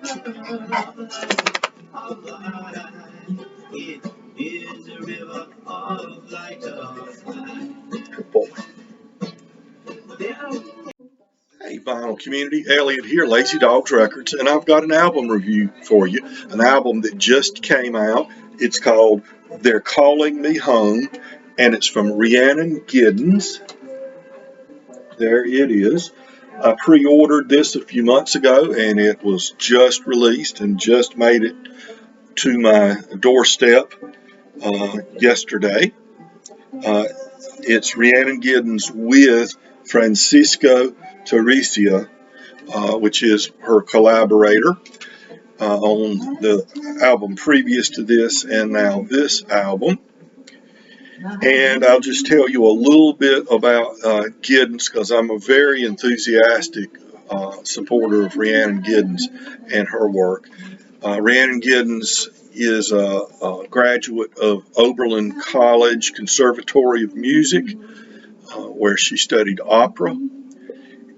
Good boy. Hey, vinyl community, Elliot here, Lazy Dogs Records, and I've got an album review for you. An album that just came out. It's called They're Calling Me Home, and it's from Rhiannon Giddens. There it is. I pre-ordered this a few months ago, and it was just released and just made it to my doorstep yesterday. Uh, it's Rhiannon Giddens with Francisco Teresa, which is her collaborator on the album previous to this and now this album. And I'll just tell you a little bit about Giddens, because I'm a very enthusiastic supporter of Rhiannon Giddens and her work. Rhiannon Giddens is a graduate of Oberlin College Conservatory of Music, where she studied opera,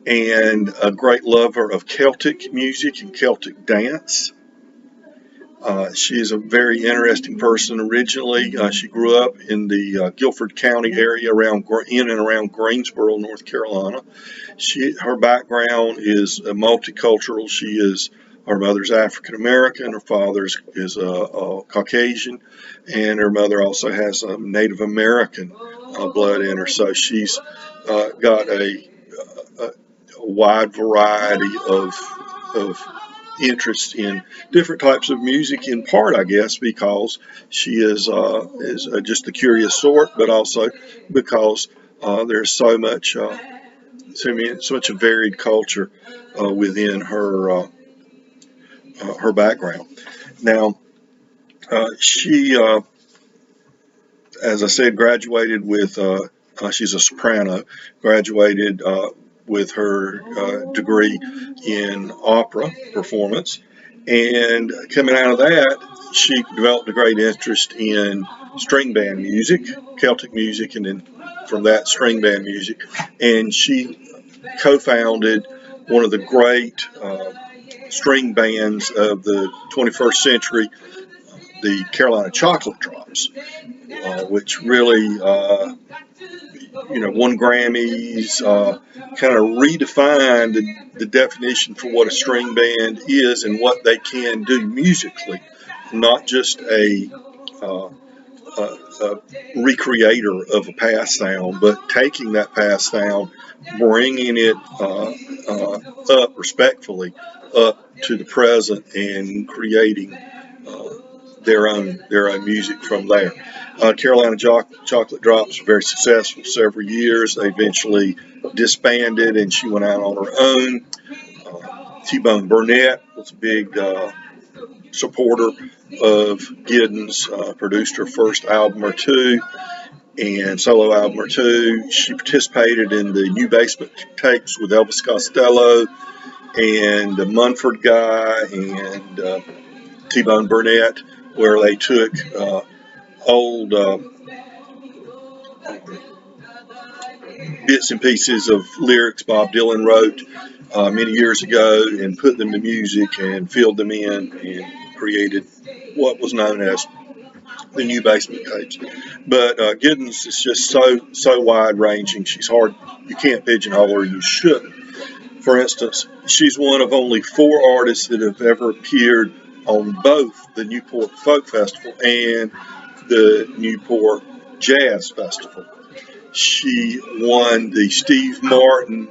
and a great lover of Celtic music and Celtic dance. She is a very interesting person. Originally, she grew up in the Guilford County area in and around Greensboro, North Carolina. Her background is multicultural. Her mother's African American, her father is Caucasian, and her mother also has Native American blood in her. So she's got a wide variety of interest in different types of music, in part, I guess, because she is just a curious sort, but also because there's so much a varied culture within her background. Now, she, as I said, graduated with. She's a soprano. Graduated with her degree in opera performance, and coming out of that, she developed a great interest in string band music, Celtic music, and then from that, string band music. And she co-founded one of the great string bands of the 21st century, the Carolina Chocolate Drops, which really won Grammys, kind of redefined the definition for what a string band is and what they can do musically, not just a recreator of a past sound, but taking that past sound, bringing it up respectfully up to the present, and creating their own music from there. Carolina Chocolate Drops were very successful several years. They eventually disbanded, and she went out on her own. T-Bone Burnett was a big supporter of Giddens, produced her first album or two, and solo album or two. She participated in the New Basement tapes with Elvis Costello and the Munford Guy and T-Bone Burnett, where they took old bits and pieces of lyrics Bob Dylan wrote many years ago and put them to music and filled them in and created what was known as the New Basement tapes. But Giddens is just so wide ranging. She's hard. You can't pigeonhole her. You shouldn't. For instance, she's one of only 4 artists that have ever appeared on both the Newport Folk Festival and the Newport Jazz Festival. She won the Steve Martin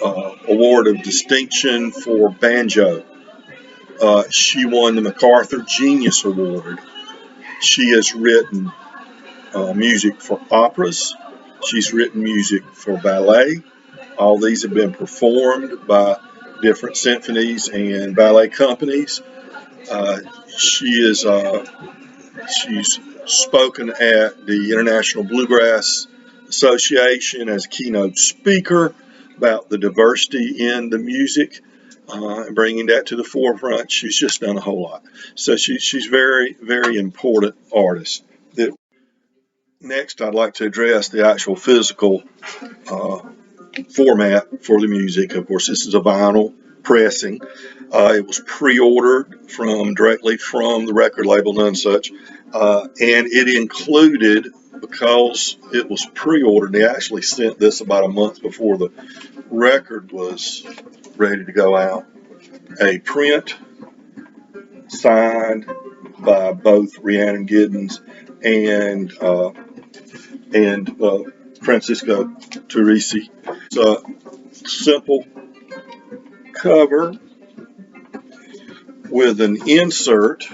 Award of Distinction for banjo. She won the MacArthur Genius Award. She has written music for operas. She's written music for ballet. All these have been performed by different symphonies and ballet companies. She's spoken at the International Bluegrass Association as a keynote speaker about the diversity in the music, and bringing that to the forefront. She's just done a whole lot. So she's very, very important artist. Next, I'd like to address the actual physical format for the music. Of course, this is a vinyl pressing. It was pre-ordered directly from the record label, none such, and it included, because it was pre-ordered, they actually sent this about a month before the record was ready to go out, a print signed by both Rhiannon Giddens and Francisco Teresi. It's a simple cover with an insert.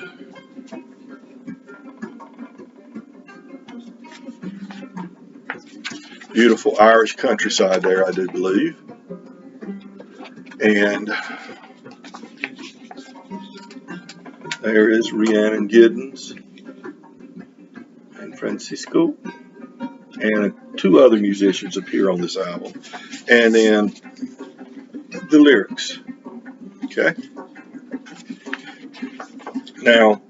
Beautiful Irish countryside there, I do believe. And there is Rhiannon Giddens and Francisco, and two other musicians appear on this album. And then the lyrics. Okay. Now,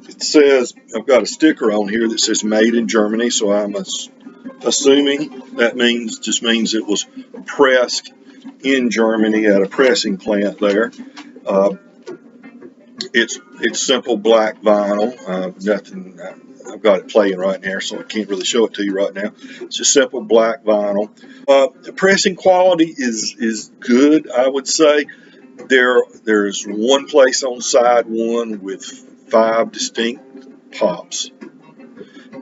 it says, I've got a sticker on here that says made in Germany, so I'm assuming that just means it was pressed in Germany at a pressing plant there. It's simple black vinyl. Nothing. I've got it playing right now, so I can't really show it to you right now. It's just simple black vinyl. The pressing quality is good, I would say. There's one place on side one with 5 distinct pops,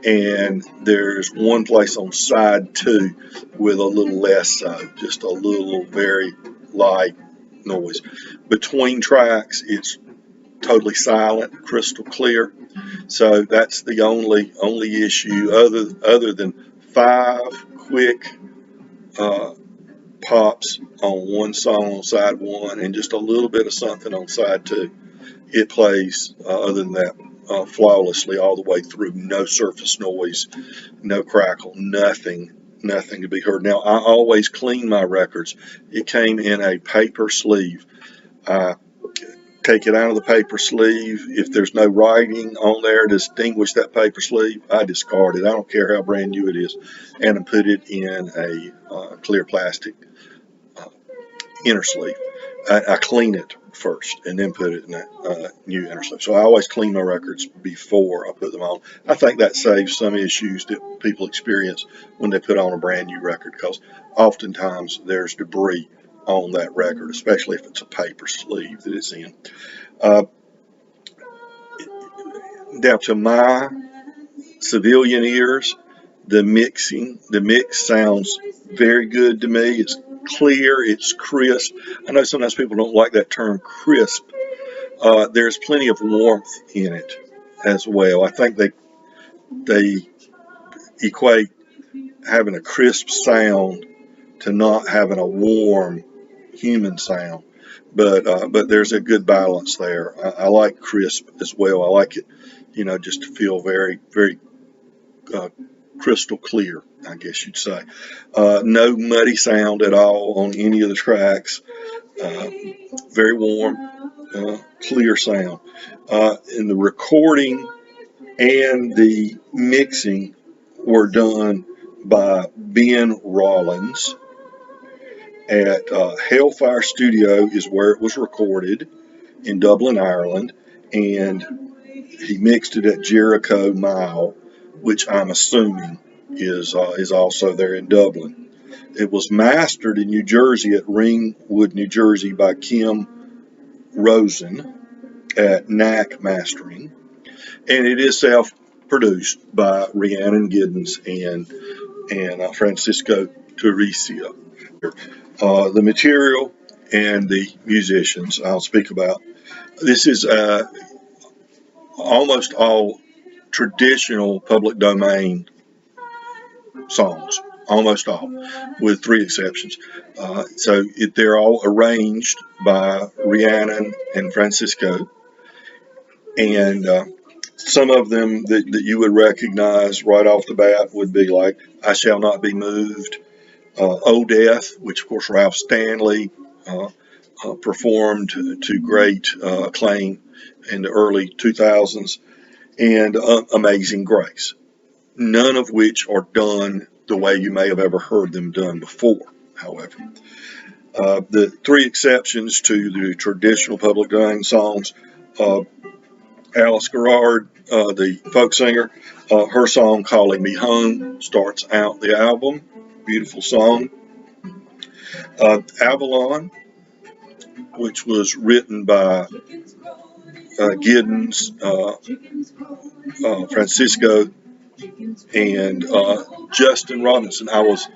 and there's one place on side 2 with a little less so, just a little very light noise. Between tracks, it's totally silent, crystal clear. So that's the only issue, other than 5 quick pops on one song on side 1 and just a little bit of something on side 2. It plays, other than that, flawlessly all the way through. No surface noise, no crackle, nothing to be heard. Now, I always clean my records. It came in a paper sleeve. I take it out of the paper sleeve. If there's no writing on there to distinguish that paper sleeve, I discard it. I don't care how brand new it is, and I put it in a clear plastic inner sleeve. I clean it first and then put it in a new inner sleeve. So I always clean my records before I put them on. I think that saves some issues that people experience when they put on a brand new record, because oftentimes there's debris on that record, especially if it's a paper sleeve that it's in. Down to my civilian ears, the mix sounds very good to me. It's clear, it's crisp. I know sometimes people don't like that term crisp. There's plenty of warmth in it as well. I think they equate having a crisp sound to not having a warm human sound, but there's a good balance there. I like crisp as well. I like it, just to feel very, very crystal clear, I guess you'd say. No muddy sound at all on any of the tracks. Very warm, clear sound. In the recording and the mixing were done by Ben Rollins at Hellfire Studio, is where it was recorded in Dublin, Ireland, and he mixed it at Jericho Mile, which I'm assuming is also there in Dublin. It was mastered in New Jersey at Ringwood, New Jersey by Kim Rosen at Knack Mastering, and it is self-produced by Rhiannon Giddens and Francisco Teresi. The material and the musicians I'll speak about. This is almost all traditional public domain songs, almost all, with 3 exceptions. They're all arranged by Rhiannon and Francisco, and some of them that you would recognize right off the bat would be like I Shall Not Be Moved, Oh Death, which of course Ralph Stanley performed to great acclaim in the early 2000s, and Amazing Grace, none of which are done the way you may have ever heard them done before, however. The three exceptions to the traditional public domain songs, Alice Garrard, the folk singer, her song "Calling Me Home" starts out the album. Beautiful song. Avalon, which was written by Giddens, Francisco, and Justin Robinson. I was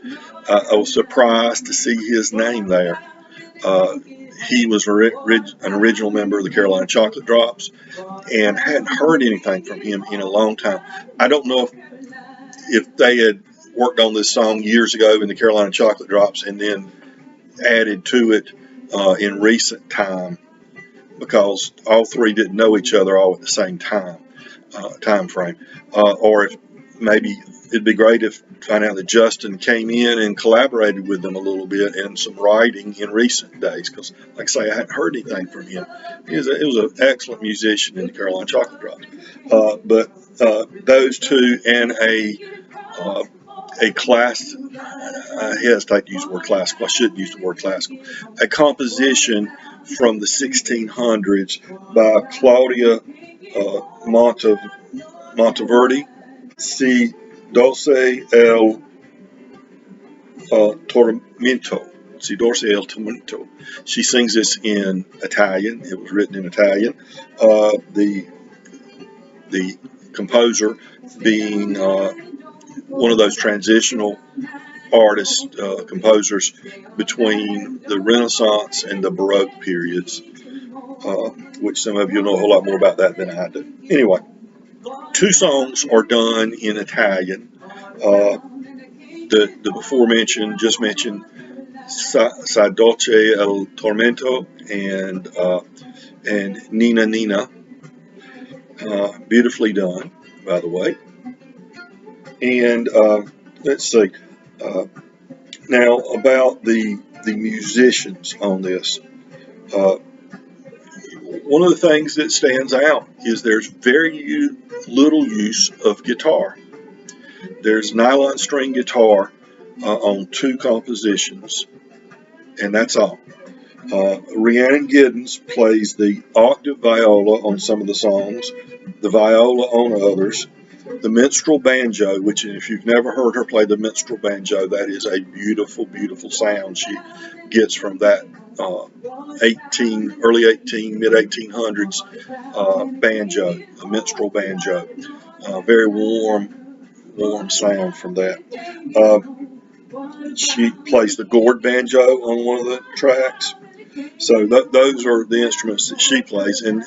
surprised to see his name there. He was an original member of the Carolina Chocolate Drops, and hadn't heard anything from him in a long time. I don't know if they had worked on this song years ago in the Carolina Chocolate Drops and then added to it in recent time, because all three didn't know each other all at the same time frame, or if maybe it'd be great if find out that Justin came in and collaborated with them a little bit in some writing in recent days, because like I say, I hadn't heard anything from him. He was an excellent musician in the Carolina Chocolate Drops. But those two and a class, I hesitate to use the word classical, I shouldn't use the word classical, a composition from the 1600s by Claudia Monteverdi, Si Dolce el Tormento. Si Dolce el Tormento. She sings this in Italian. It was written in Italian. The composer being one of those transitional artists, composers between the Renaissance and the Baroque periods, which some of you know a whole lot more about that than I do. Anyway, two songs are done in Italian. The before mentioned, just mentioned, Sa Dolce el Tormento and Nina Nina, beautifully done, by the way. And let's see. Now about the musicians on this. One of the things that stands out is there's very little use of guitar. There's nylon string guitar on two compositions, and that's all. Rhiannon Giddens plays the octave viola on some of the songs, the viola on others. The minstrel banjo, which if you've never heard her play the minstrel banjo, that is a beautiful, beautiful sound she gets from that early 18, mid 1800s banjo, a minstrel banjo. Very warm sound from that. She plays the gourd banjo on one of the tracks. So those are the instruments that she plays, and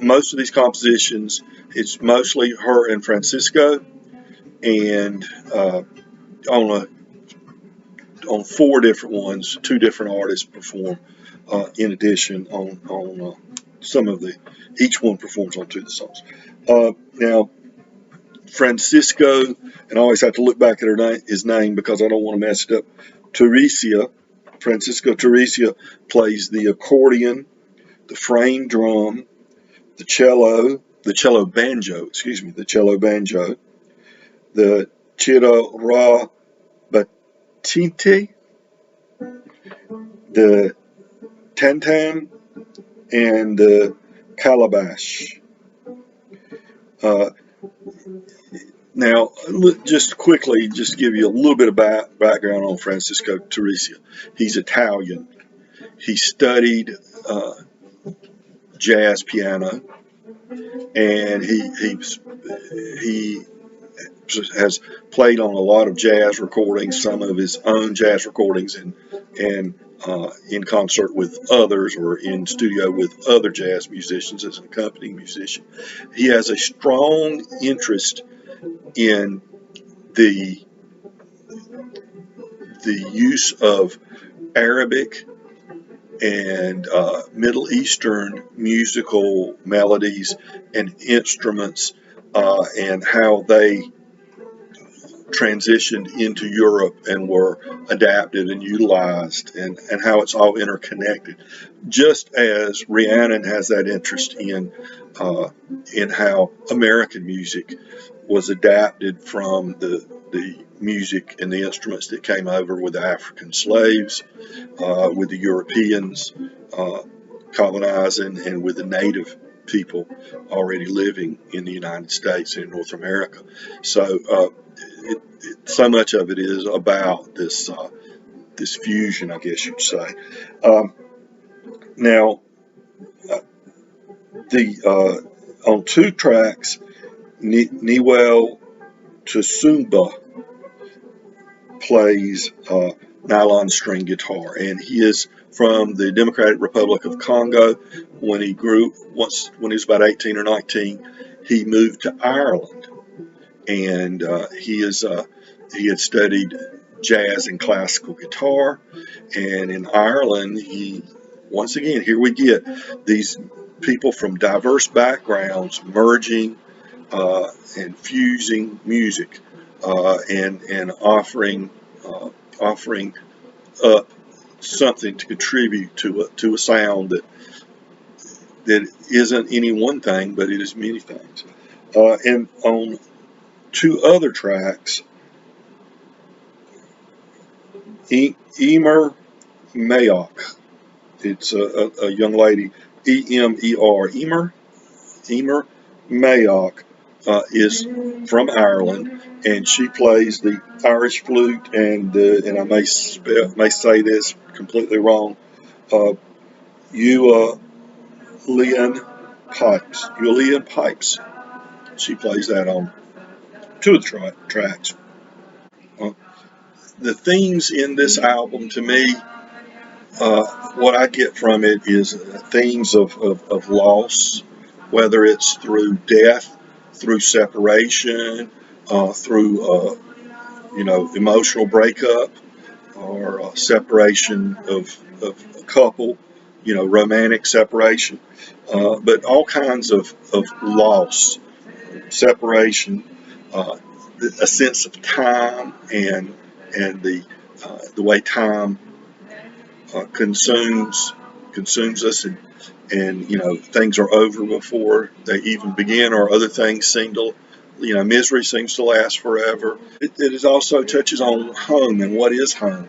most of these compositions, it's mostly her and Francisco, and on four different ones, two different artists perform. In addition, on some of each one performs on two of the songs. Now, Francisco, and I always have to look back at his name because I don't want to mess it up. Francisco Teresia plays the accordion, the frame drum, the cello banjo, the chiro ra batinte, the tantam, and the calabash. Now, just quickly, just give you a little bit of background on Francisco Teresia. He's Italian. He studied jazz piano, and he has played on a lot of jazz recordings, some of his own jazz recordings, and in concert with others or in studio with other jazz musicians as an accompanying musician. He has a strong interest in the use of Arabic and Middle Eastern musical melodies and instruments, and how they transitioned into Europe and were adapted and utilized, and how it's all interconnected. Just as Rhiannon has that interest in how American music was adapted from the music and the instruments that came over with the African slaves, with the Europeans colonizing, and with the native people already living in the United States and North America. So so much of it is about this fusion, I guess you'd say. Um, Now, the on two tracks, Newell Tsumba plays nylon string guitar, and he is from the Democratic Republic of Congo. When he when he was about 18 or 19, he moved to Ireland, and he had studied jazz and classical guitar, and in Ireland, once again, here we get these people from diverse backgrounds merging and fusing music and offering up something to contribute to a sound that isn't any one thing, but it is many things. And on two other tracks, Emer Mayock, it's a young lady, Emer Mayock is from Ireland, and she plays the Irish flute and I may say this completely wrong, uh, uilleann pipes. She plays that on two of the tracks. Uh, the themes in this album, to me, what I get from it is themes of loss, whether it's through death, through separation, through emotional breakup, or separation of a couple, romantic separation, but all kinds of loss, separation, uh, a sense of time, and the way time consumes us, and things are over before they even begin, or other things seem to, misery seems to last forever. It is also touches on home, and what is home.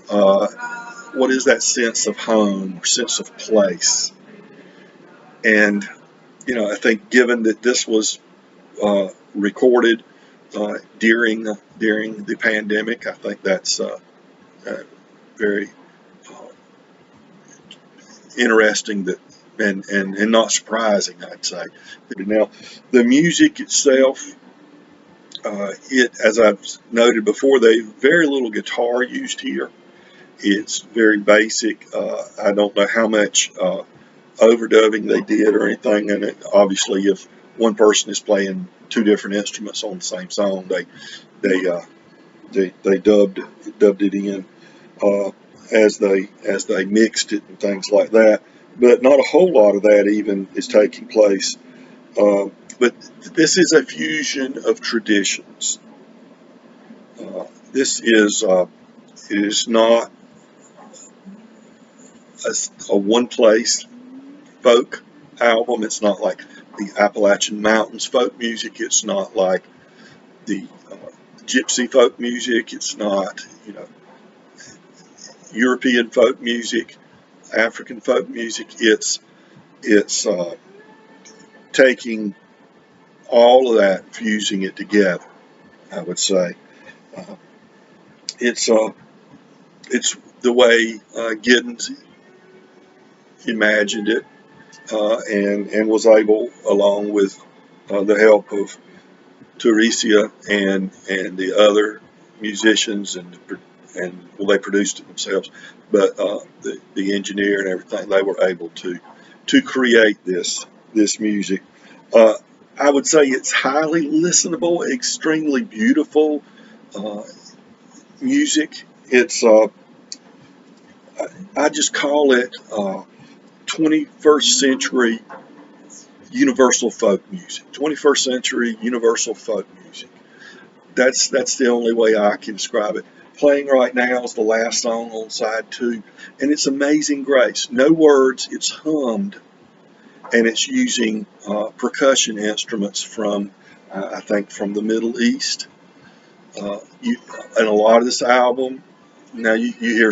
uh, what is that sense of home, or sense of place. And I think, given that this was recorded during the pandemic, I think that's very uh, interesting, that and not surprising, I'd say. Now, the music itself, as I've noted before, they very little guitar used here. It's very basic. I don't know how much overdubbing they did or anything, and obviously, if one person is playing two different instruments on the same song, they uh, they dubbed it in uh, as they mixed it and things like that. But not a whole lot of that even is taking place. Uh, but this is a fusion of traditions. This is it is not a one place folk album. It's not like the Appalachian Mountains folk music. It's not like the gypsy folk music. It's not European folk music, African folk music. It's taking all of that, fusing it together, I would say. Uh, it's it's the way Giddens imagined it, and was able, along with the help of Teresia and the other musicians, and well, they produced it themselves, but the engineer and everything, they were able to create this music. Uh, I would say it's highly listenable, extremely beautiful uh, music. It's I just call it 21st century universal folk music. 21st century universal folk music. That's the only way I can describe it. Playing right now is the last song on side two, and it's Amazing Grace. No words, it's hummed, and it's using percussion instruments from I think from the Middle East. And a lot of this album, now you hear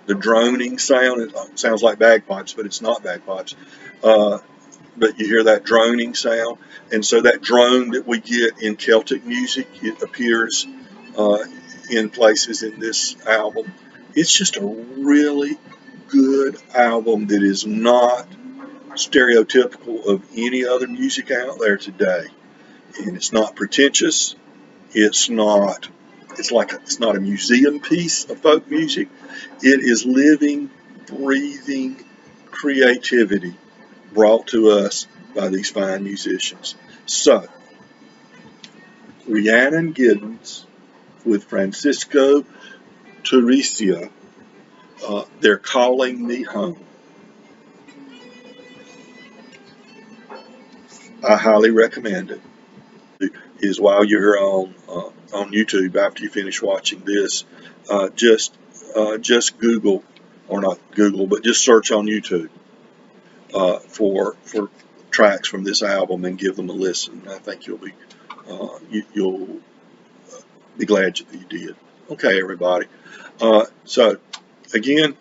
the droning sound. It sounds like bagpipes, but it's not bagpipes. But you hear that droning sound, and so that drone that we get in Celtic music, it appears in places in this album. It's just a really good album that is not stereotypical of any other music out there today, and it's not pretentious. It's not. It's not a museum piece of folk music. It is living, breathing creativity brought to us by these fine musicians. So, Rhiannon Giddens with Francisco Turricia, They're Calling Me Home. I highly recommend it. Is while you're on YouTube, after you finish watching this, just Google, or not Google, but just search on YouTube for tracks from this album and give them a listen. I think you'll be glad that you did. Okay, everybody. So again,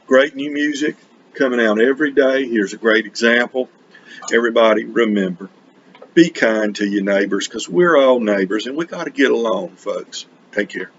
great new music coming out every day. Here's a great example. Everybody, remember, be kind to your neighbors, because we're all neighbors and we got to get along, folks. Take care.